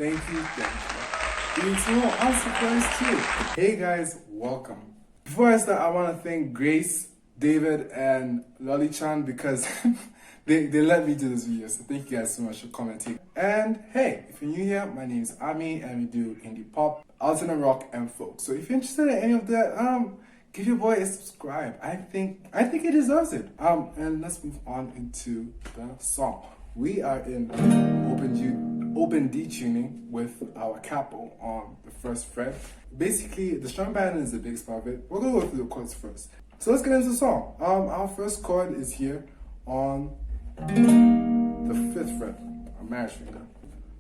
Thank you. You too. I'm surprised too. Hey guys, welcome. Before I start, I want to thank Grace, David, and Lolly Chan because they let me do this video. So thank you guys so much for commenting. And hey, if you're new here, my name is Ami and we do indie pop, alternate rock, and folk. So if you're interested in any of that, give your boy a subscribe. I think it deserves it. And let's move on into the song. We are in open D tuning with our capo on the first fret. Basically, the strum pattern is the biggest part of it. We're gonna go through the chords first. So let's get into the song. Our first chord is here on the 5th fret, our marriage finger.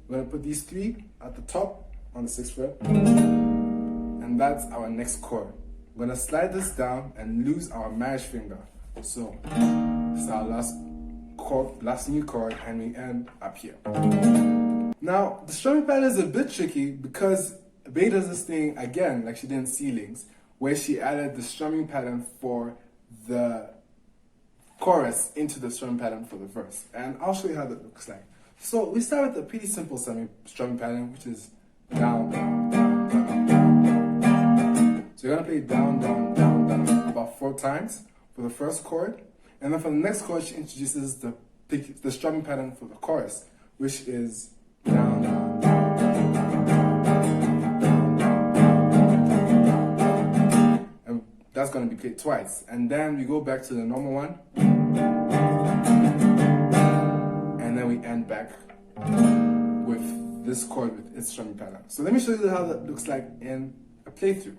We're gonna put these 3 at the top on the 6th fret, and that's our next chord. We're gonna slide this down and lose our marriage finger. So this is our last chord, last new chord, and we end up here. Now the strumming pattern is a bit tricky because Bey does this thing again, like she did in Ceilings, where she added the strumming pattern for the chorus into the strumming pattern for the verse. And I'll show you how that looks like. So we start with a pretty simple strumming pattern, which is down, down, down, down, down, down. So you're gonna play down, down, down, down about 4 times for the first chord. And then for the next chord, she introduces the strumming pattern for the chorus, which is down, down, down, down, down, down, down, down, down. And that's going to be played twice. And then we go back to the normal one. And then we end back with this chord with its strumming pattern. So let me show you how that looks like in a playthrough.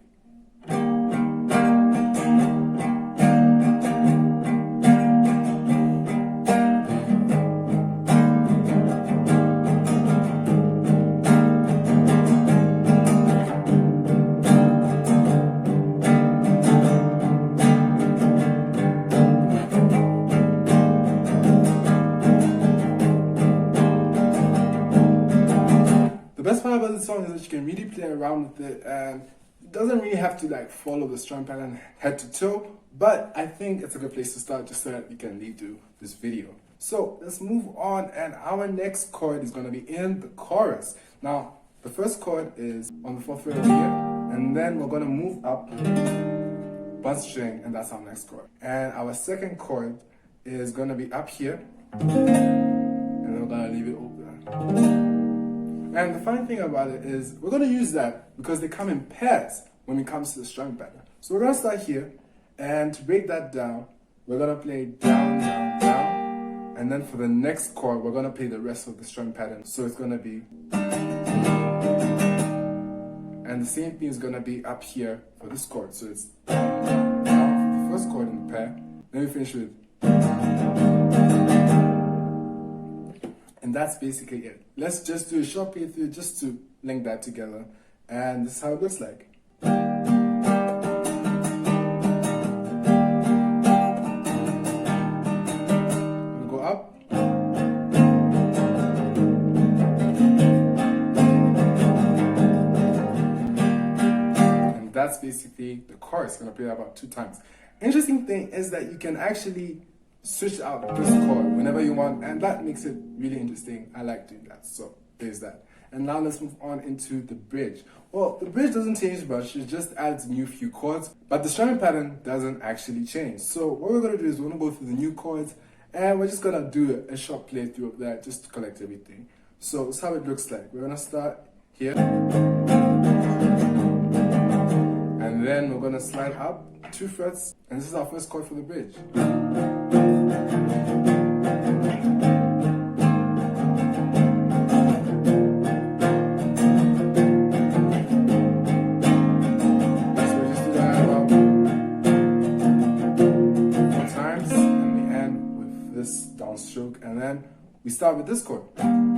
The best part about this song is that you can really play around with it, and it doesn't really have to like follow the strum pattern head to toe, but I think it's a good place to start just so that we can lead to this video. So let's move on, and our next chord is going to be in the chorus. Now the first chord is on the 4th fret over here, and then we're going to move up 1 string, and that's our next chord. And our second chord is going to be up here, and then we're going to leave it open. And the funny thing about it is we're going to use that because they come in pairs when it comes to the strumming pattern. So we're going to start here, and to break that down, we're going to play down, down, down, and then for the next chord, we're going to play the rest of the strumming pattern. So it's going to be, and the same thing is going to be up here for this chord. So it's down, down, down, the first chord in the pair. Then we finish with, and that's basically it. Let's just do a short playthrough just to link that together. And this is how it looks like. We'll go up. And that's basically the chorus. I'm gonna play that about 2 times. Interesting thing is that you can actually switch out this chord whenever you want, and that makes it really interesting. I like doing that, so there's that. And now let's move on into the bridge. Well, the bridge doesn't change much, it just adds new few chords, but the strumming pattern doesn't actually change. So what we're gonna do is we're gonna go through the new chords, and we're just gonna do a short playthrough of that just to collect everything. So this is how it looks like. We're gonna start here, and then we're gonna slide up 2 frets, and this is our first chord for the bridge. Downstroke, and then we start with this chord and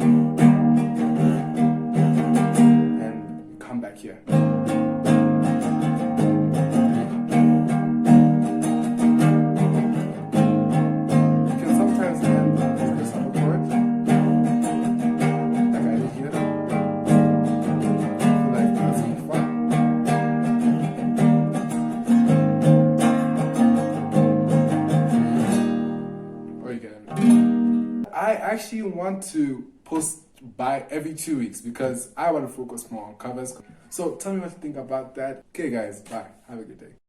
come back here. You can sometimes end with this upper chord, like I did here. Like that's really fun. Or you can. I actually want to post buy every 2 weeks because I want to focus more on covers. So tell me what you think about that. Okay, guys, bye. Have a good day.